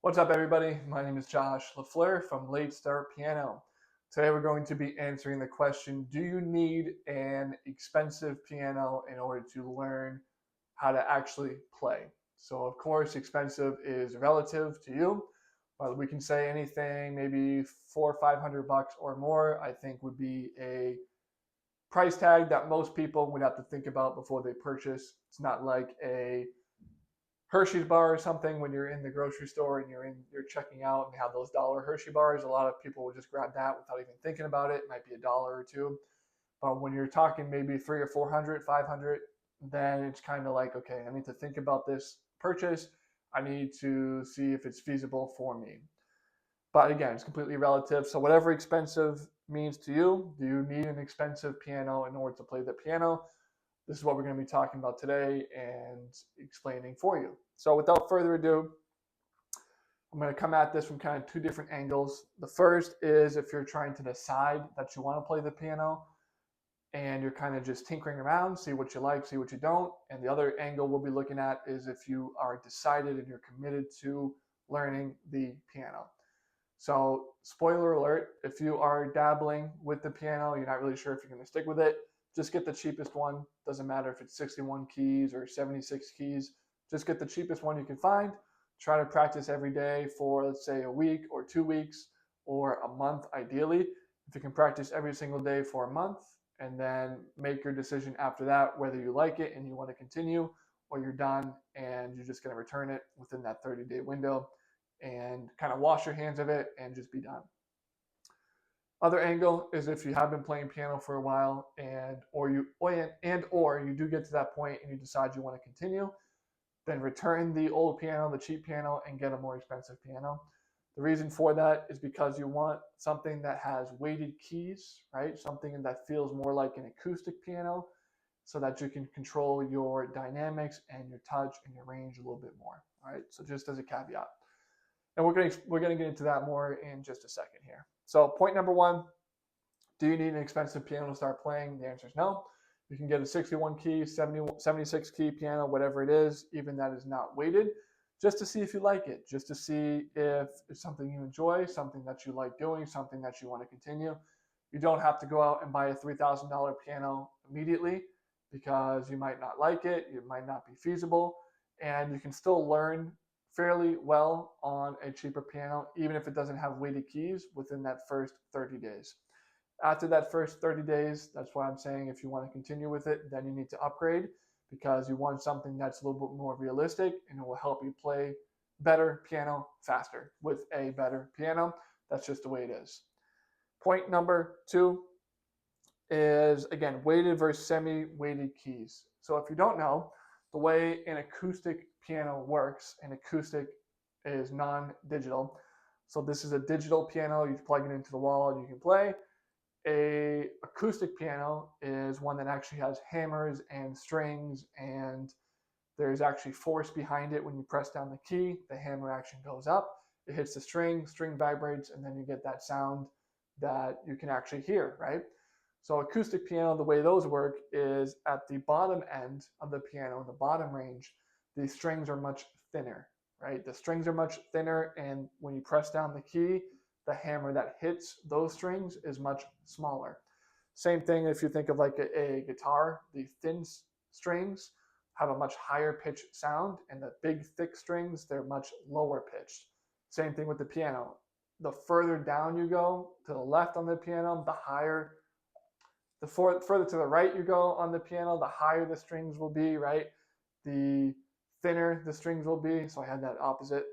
What's up, everybody? My name is Josh LaFleur from Late Start Piano. Today, we're going to be answering the question: do you need an expensive piano in order to learn how to actually play? So, of course, expensive is relative to you, but we can say anything, maybe $400-500 or more, I think would be a price tag that most people would have to think about before they purchase. It's not like a Hershey's bar or something when you're in the grocery store and you're checking out and have those dollar Hershey bars. A lot of people will just grab that without even thinking about it. It might be $1 or $2. But when you're talking maybe 300 or 400, 500, then it's kind of like, okay, I need to think about this purchase. I need to see if it's feasible for me. But again, it's completely relative. So whatever expensive means to you, do you need an expensive piano in order to play the piano? This is what we're going to be talking about today and explaining for you. So without further ado, I'm going to come at this from kind of two different angles. The first is if you're trying to decide that you want to play the piano and you're kind of just tinkering around, see what you like, see what you don't. And the other angle we'll be looking at is if you are decided and you're committed to learning the piano. So spoiler alert, if you are dabbling with the piano, you're not really sure if you're going to stick with it, just get the cheapest one. Doesn't matter if it's 61 keys or 76 keys. Just get the cheapest one you can find. Try to practice every day for, let's say, a week or 2 weeks or a month, ideally. If you can practice every single day for a month, and then make your decision after that whether you like it and you want to continue, or you're done and you're just going to return it within that 30-day window and kind of wash your hands of it and just be done. Other angle is if you have been playing piano for a while or you do get to that point and you decide you want to continue, then return the old piano, the cheap piano, and get a more expensive piano. The reason for that is because you want something that has weighted keys, right? Something that feels more like an acoustic piano so that you can control your dynamics and your touch and your range a little bit more, all right? So just as a caveat. And we're going to get into that more in just a second here. So point number one, do you need an expensive piano to start playing? The answer is no. You can get a 61 key, 76 key piano, whatever it is, even that is not weighted, just to see if you like it, just to see if it's something you enjoy, something that you like doing, something that you want to continue. You don't have to go out and buy a $3,000 piano immediately because you might not like it, it might not be feasible, and you can still learn fairly well on a cheaper piano, even if it doesn't have weighted keys within that first 30 days. After that first 30 days, that's why I'm saying if you want to continue with it, then you need to upgrade because you want something that's a little bit more realistic and it will help you play better piano faster with a better piano. That's just the way it is. Point number two is, again, weighted versus semi-weighted keys. So if you don't know, the way an acoustic piano works, an acoustic is non-digital. So this is a digital piano. You plug it into the wall and you can play. A acoustic piano is one that actually has hammers and strings, and there's actually force behind it. When you press down the key, the hammer action goes up, it hits the string vibrates, and then you get that sound that you can actually hear, right? So acoustic piano, the way those work is at the bottom end of the piano, in the bottom range, the strings are much thinner, right? The strings are much thinner, and when you press down the key, the hammer that hits those strings is much smaller. Same thing if you think of like a guitar, the thin strings have a much higher pitched sound, and the big thick strings, they're much lower pitched. Same thing with the piano. The further down you go to the left on the piano, the higher, further to the right you go on the piano, the higher the strings will be, right? The thinner the strings will be. So I had that opposite.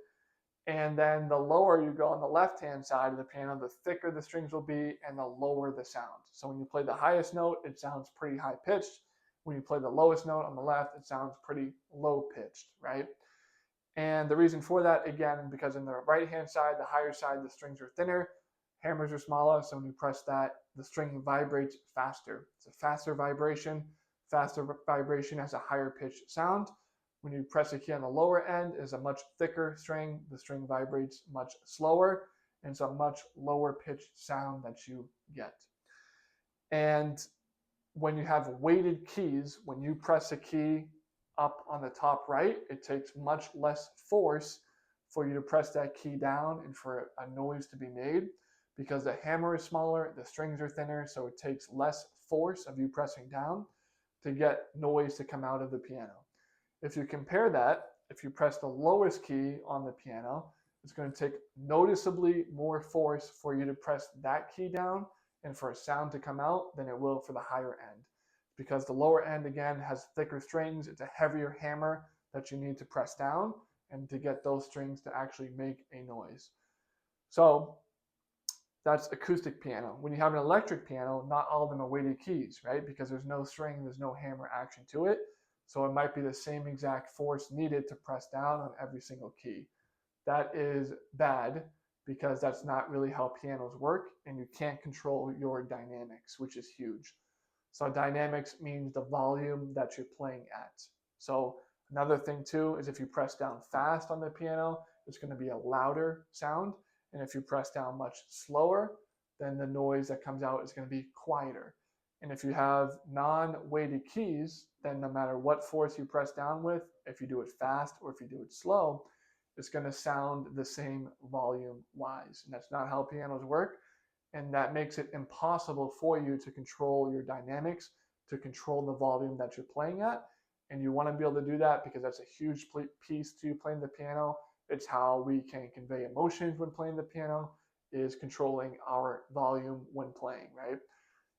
And then the lower you go on the left-hand side of the piano, the thicker the strings will be and the lower the sound. So when you play the highest note, it sounds pretty high-pitched. When you play the lowest note on the left, it sounds pretty low-pitched, right? And the reason for that, again, because in the right-hand side, the higher side, the strings are thinner, hammers are smaller, so when you press that, the string vibrates faster. It's a faster vibration. Faster vibration has a higher pitched sound. When you press a key on the lower end, is a much thicker string. The string vibrates much slower, and it's a much lower pitched sound that you get. And when you have weighted keys, when you press a key up on the top right, it takes much less force for you to press that key down and for a noise to be made, because the hammer is smaller, the strings are thinner, so it takes less force of you pressing down to get noise to come out of the piano. If you compare that, if you press the lowest key on the piano, it's going to take noticeably more force for you to press that key down and for a sound to come out than it will for the higher end. Because the lower end, again, has thicker strings, it's a heavier hammer that you need to press down and to get those strings to actually make a noise. So that's acoustic piano. When you have an electric piano, not all of them are weighted keys, right? Because there's no string, there's no hammer action to it. So it might be the same exact force needed to press down on every single key. That is bad because that's not really how pianos work, and you can't control your dynamics, which is huge. So dynamics means the volume that you're playing at. So another thing too is if you press down fast on the piano, it's going to be a louder sound. And if you press down much slower, then the noise that comes out is going to be quieter. And if you have non-weighted keys, then no matter what force you press down with, if you do it fast or if you do it slow, it's going to sound the same volume-wise. And that's not how pianos work. And that makes it impossible for you to control your dynamics, to control the volume that you're playing at. And you want to be able to do that because that's a huge piece to playing the piano. It's how we can convey emotions when playing the piano, is controlling our volume when playing, right?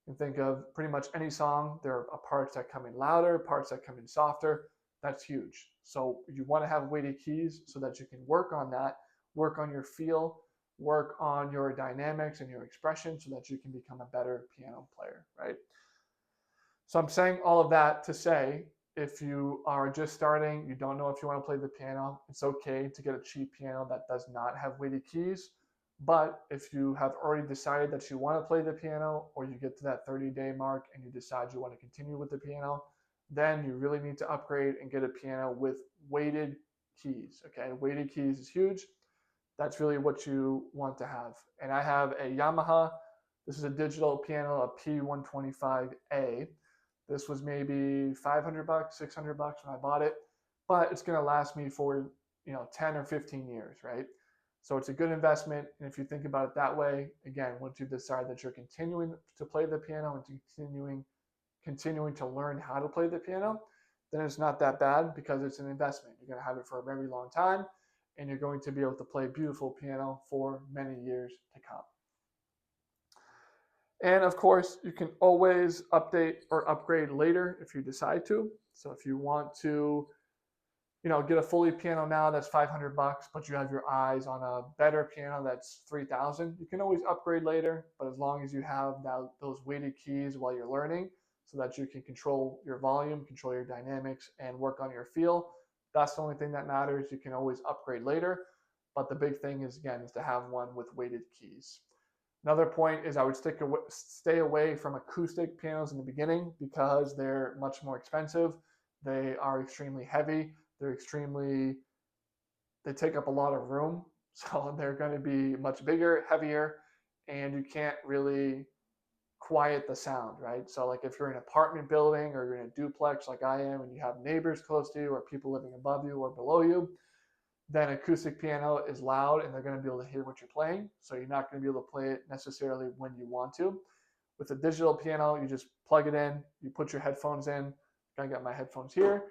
You can think of pretty much any song. There are parts that come in louder, parts that come in softer. That's huge. So you want to have weighted keys so that you can work on that, work on your feel, work on your dynamics and your expression so that you can become a better piano player, right? So I'm saying all of that to say, if you are just starting, you don't know if you want to play the piano, it's okay to get a cheap piano that does not have weighted keys. But if you have already decided that you want to play the piano, or you get to that 30-day mark and you decide you want to continue with the piano, then you really need to upgrade and get a piano with weighted keys. Okay, weighted keys is huge. That's really what you want to have. And I have a Yamaha. This is a digital piano, a P125A. This was maybe 500 bucks, 600 bucks when I bought it, but it's going to last me for 10 or 15 years, right? So it's a good investment. And if you think about it that way, again, once you decide that you're continuing to play the piano and continuing to learn how to play the piano, then it's not that bad because it's an investment. You're going to have it for a very long time, and you're going to be able to play beautiful piano for many years to come. And of course, you can always update or upgrade later if you decide to. So if you want to, get a fully piano now that's 500 bucks, but you have your eyes on a better piano that's 3,000, you can always upgrade later. But as long as you have those weighted keys while you're learning, so that you can control your volume, control your dynamics, and work on your feel, that's the only thing that matters. You can always upgrade later. But the big thing is, again, is to have one with weighted keys. Another point is I would stay away from acoustic pianos in the beginning because they're much more expensive. They are extremely heavy. They take up a lot of room. So they're going to be much bigger, heavier, and you can't really quiet the sound, right? So like if you're in an apartment building or you're in a duplex like I am and you have neighbors close to you or people living above you or below you, then acoustic piano is loud and they're going to be able to hear what you're playing. So you're not going to be able to play it necessarily when you want to. With a digital piano, you just plug it in, you put your headphones in. I got my headphones here,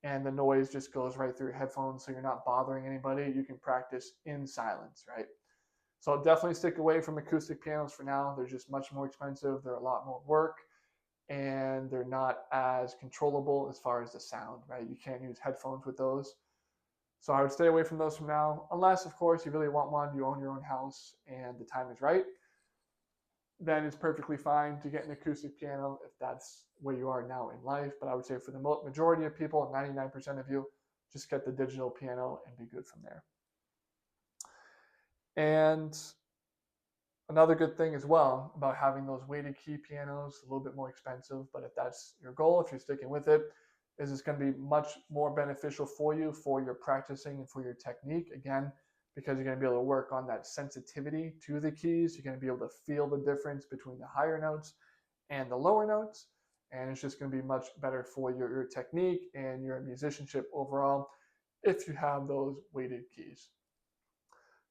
and the noise just goes right through your headphones, so you're not bothering anybody. You can practice in silence, right? So definitely stick away from acoustic pianos for now. They're just much more expensive. They're a lot more work, and they're not as controllable as far as the sound, right? You can't use headphones with those. So I would stay away from those from now, unless, of course, you really want one, you own your own house, and the time is right. Then it's perfectly fine to get an acoustic piano if that's where you are now in life. But I would say for the majority of people, 99% of you, just get the digital piano and be good from there. And another good thing as well about having those weighted key pianos, a little bit more expensive, but if that's your goal, if you're sticking with it, is it's going to be much more beneficial for you for your practicing and for your technique. Again, because you're going to be able to work on that sensitivity to the keys. You're going to be able to feel the difference between the higher notes and the lower notes. And it's just going to be much better for your technique and your musicianship overall if you have those weighted keys.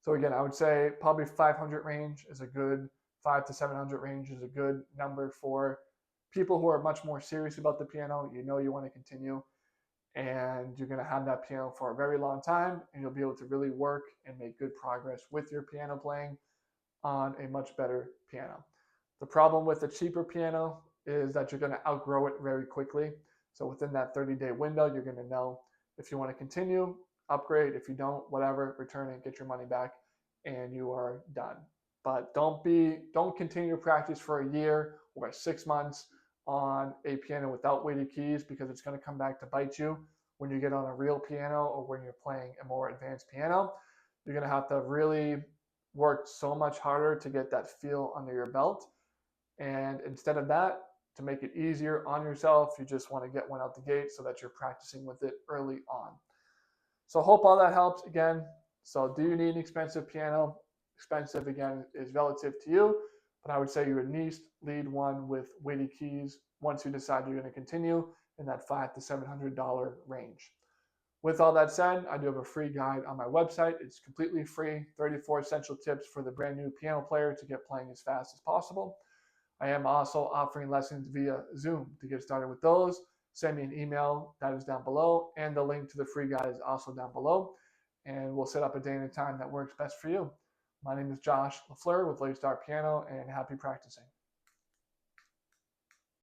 So again, I would say probably 500 range is a good 5 to 700 range is a good number for people who are much more serious about the piano. You know you want to continue, and you're going to have that piano for a very long time, and you'll be able to really work and make good progress with your piano playing on a much better piano. The problem with a cheaper piano is that you're going to outgrow it very quickly. So within that 30-day window, you're going to know if you want to continue, upgrade. If you don't, whatever, return it, get your money back, and you are done. But don't continue to practice for a year or 6 months on a piano without weighted keys, because it's going to come back to bite you when you get on a real piano or when you're playing a more advanced piano. You're going to have to really work so much harder to get that feel under your belt. And instead of that, to make it easier on yourself, you just want to get one out the gate so that you're practicing with it early on. So hope all that helps again. So do you need an expensive piano? Expensive, again, is relative to you, but I would say you at least lead one with weighted keys once you decide you're going to continue in that $500 to $700 range. With all that said, I do have a free guide on my website. It's completely free, 34 essential tips for the brand new piano player to get playing as fast as possible. I am also offering lessons via Zoom. To get started with those, send me an email, that is down below, and the link to the free guide is also down below, and we'll set up a day and a time that works best for you. My name is Josh LaFleur with Late Start Piano, and happy practicing.